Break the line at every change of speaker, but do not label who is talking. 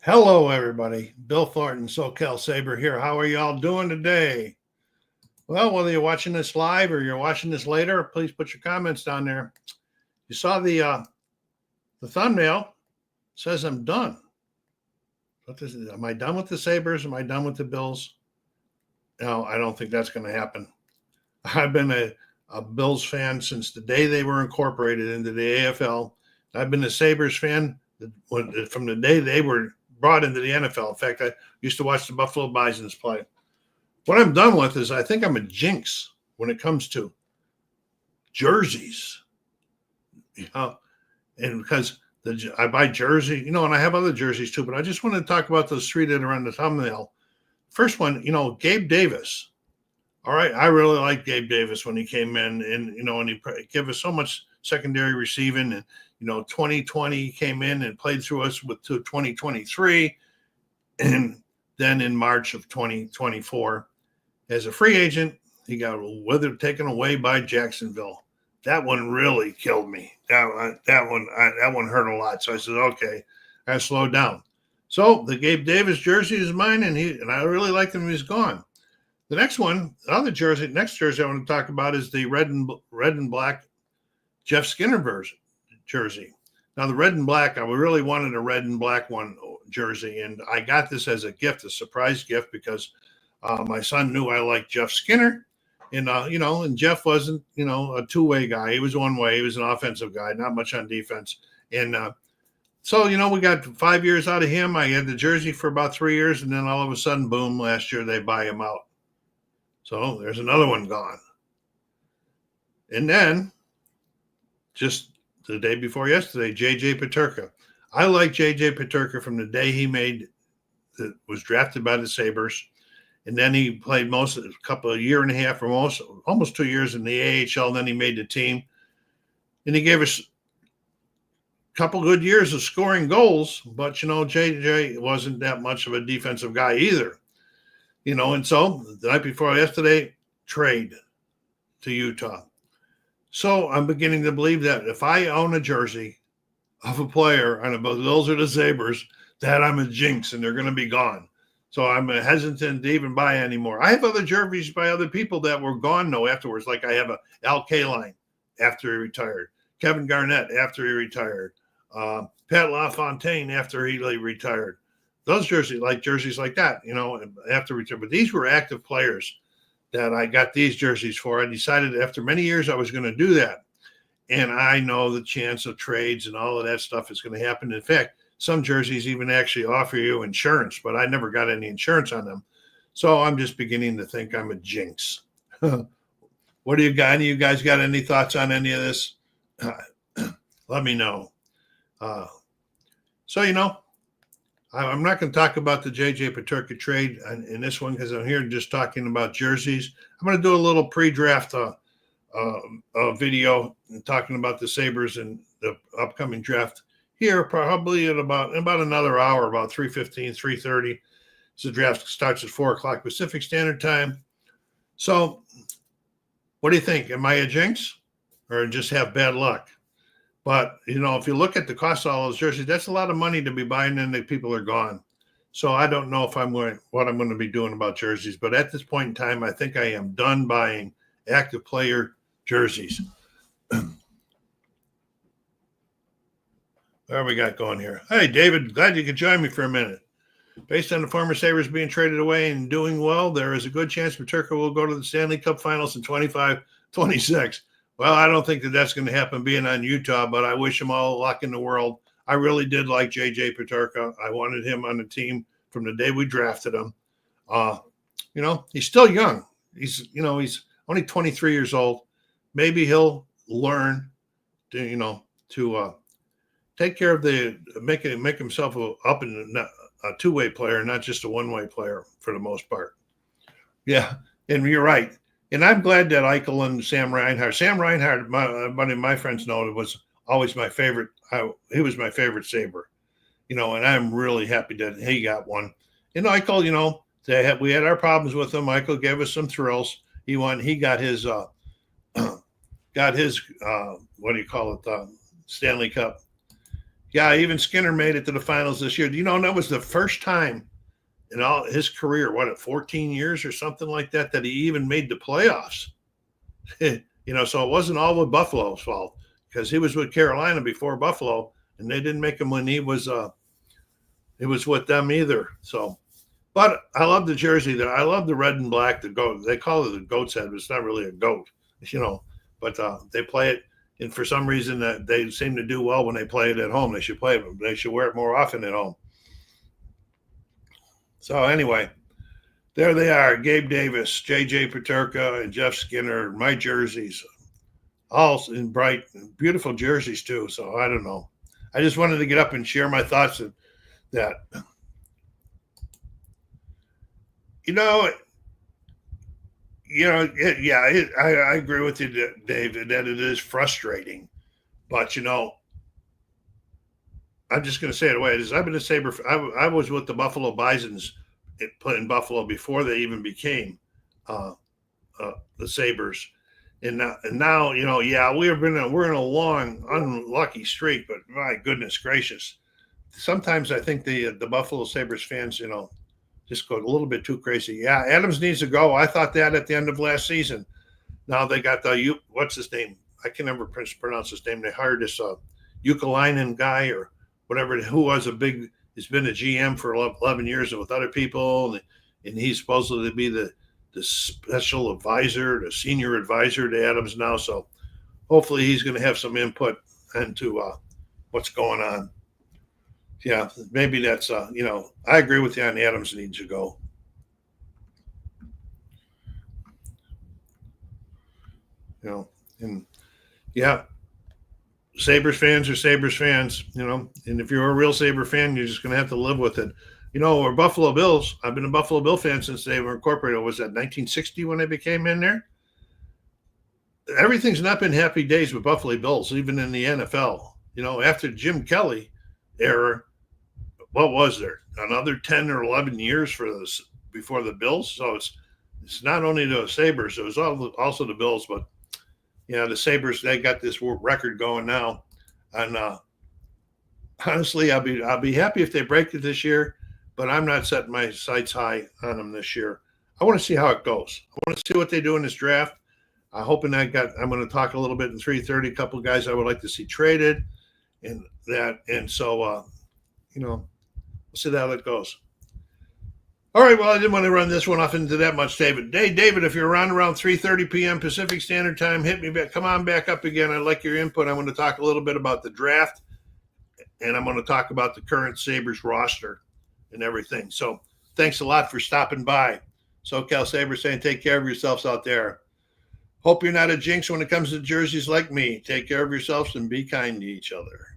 Hello, everybody. Bill Thornton, SoCalSabre here. How are y'all doing today? Well, whether you're watching this live or you're watching this later, please put your comments down there. You saw the thumbnail. It says I'm done. Am I done with the Sabres? Am I done with the Bills? No, I don't think that's going to happen. I've been a Bills fan since the day they were incorporated into the AFL. I've been a Sabres fan from the day they were brought into the NFL. In fact, I used to watch the Buffalo Bisons play. What I'm done with is I think I'm a jinx when it comes to jerseys. And because I buy jersey, and I have other jerseys too, but I just want to talk about those three that are on the thumbnail. First one, Gabe Davis. All right, I really liked Gabe Davis when he came in, and he gave us so much secondary receiving, and 2020 came in and played through us to 2023, and then in March of 2024, as a free agent, he got taken away by Jacksonville. That one really killed me. That one hurt a lot. So I said, okay, I slowed down. So the Gabe Davis jersey is mine, and I really liked him when he's gone. The next one, next jersey I want to talk about is the red and black Jeff Skinner jersey. Now the red and black, I really wanted a red and black one jersey, and I got this as a gift, a surprise gift, because my son knew I liked Jeff Skinner, and and Jeff wasn't a two-way guy. He was one way. He was an offensive guy, not much on defense, and so we got 5 years out of him. I had the jersey for about 3 years, and then all of a sudden, boom! Last year they buy him out. So there's another one gone. And then, just the day before yesterday, J.J. Peterka. I like J.J. Peterka from the day he was drafted by the Sabres. And then he played a year and a half or almost 2 years in the AHL. Then he made the team. And he gave us a couple good years of scoring goals. But, J.J. wasn't that much of a defensive guy either. And so the night before yesterday, trade to Utah. So I'm beginning to believe that if I own a jersey of a player on the Bills or the Sabres, that I'm a jinx and they're going to be gone. So I'm hesitant to even buy anymore. I have other jerseys by other people that were gone, though, afterwards. Like I have a Al Kaline after he retired, Kevin Garnett after he retired, Pat LaFontaine after he retired. Those jerseys like that, after return. But these were active players that I got these jerseys for. I decided after many years I was going to do that. And I know the chance of trades and all of that stuff is going to happen. In fact, some jerseys even actually offer you insurance, but I never got any insurance on them. So I'm just beginning to think I'm a jinx. What do you got? Any of you guys got any thoughts on any of this? Let me know. I'm not going to talk about the J.J. Peterka trade in this one because I'm here just talking about jerseys. I'm going to do a little pre-draft video talking about the Sabres and the upcoming draft here probably at about another hour, about 3:15, 3:30. So the draft starts at 4 o'clock Pacific Standard Time. So what do you think? Am I a jinx or just have bad luck? But, if you look at the cost of all those jerseys, that's a lot of money to be buying and the people are gone. So I don't know if what I'm going to be doing about jerseys. But at this point in time, I think I am done buying active player jerseys. What have we got going here? Hey, David, glad you could join me for a minute. Based on the former Sabres being traded away and doing well, there is a good chance Peterka will go to the Stanley Cup Finals in 25-26. Well, I don't think that's going to happen being on Utah, but I wish him all the luck in the world. I really did like J.J. Peterka. I wanted him on the team from the day we drafted him. He's still young. He's only 23 years old. Maybe he'll learn to take care of make himself a two-way player, not just a one-way player for the most part. Yeah, and you're right. And I'm glad that Eichel and Sam Reinhart, my friends know, it was always my favorite. He was my favorite Sabre, and I'm really happy that he got one. And Eichel, we had our problems with him. Eichel gave us some thrills. He got his what do you call it? Stanley Cup. Yeah, even Skinner made it to the finals this year. That was the first time in all his career, at 14 years or something like that, that he even made the playoffs. So it wasn't all with Buffalo's fault, because he was with Carolina before Buffalo, and they didn't make him when he was with them either. So, but I love the jersey. I love the red and black, the goat. They call it the goat's head, but it's not really a goat, but they play it. And for some reason that they seem to do well when they play it at home. They should play it. They should wear it more often at home. So anyway, there they are. Gabe Davis, J.J. Peterka, and Jeff Skinner. My jerseys, all in bright, beautiful jerseys too. So I don't know. I just wanted to get up and share my thoughts of that. I agree with you, David, that it is frustrating. But, I'm just going to say it the way it is. I've been a Sabre. I was with the Buffalo Bisons in Buffalo before they even became the Sabres. And now, we're in a long, unlucky streak, but my goodness gracious. Sometimes I think the Buffalo Sabres fans, just go a little bit too crazy. Yeah, Adams needs to go. I thought that at the end of last season. Now they got what's his name? I can never pronounce his name. They hired this Ukalainen guy or whatever, who has been a GM for 11 years with other people, and he's supposed to be the special advisor, the senior advisor to Adams now. So hopefully he's going to have some input into what's going on. Yeah, maybe that's, I agree with you on Adams needs to go. And yeah, Sabres fans are Sabres fans, and if you're a real Sabre fan, you're just going to have to live with it. We're Buffalo Bills. I've been a Buffalo Bill fan since they were incorporated. Was that 1960 when they became in there? Everything's not been happy days with Buffalo Bills, even in the NFL. After Jim Kelly era, what was there? Another 10 or 11 years before the Bills. So it's not only the Sabres, it was also the Bills, but the Sabres, they got this record going now. And honestly, I'll be happy if they break it this year, but I'm not setting my sights high on them this year. I want to see how it goes. I want to see what they do in this draft. I'm going to talk a little bit in 3:30, a couple of guys I would like to see traded and that. And so, we'll see how that goes. All right, well, I didn't want to run this one off into that much, David. Hey, David, if you're around 3:30 p.m. Pacific Standard Time, hit me back. Come on back up again. I'd like your input. I want to talk a little bit about the draft, and I'm going to talk about the current Sabres roster and everything. So thanks a lot for stopping by. SoCalSabre saying take care of yourselves out there. Hope you're not a jinx when it comes to jerseys like me. Take care of yourselves and be kind to each other.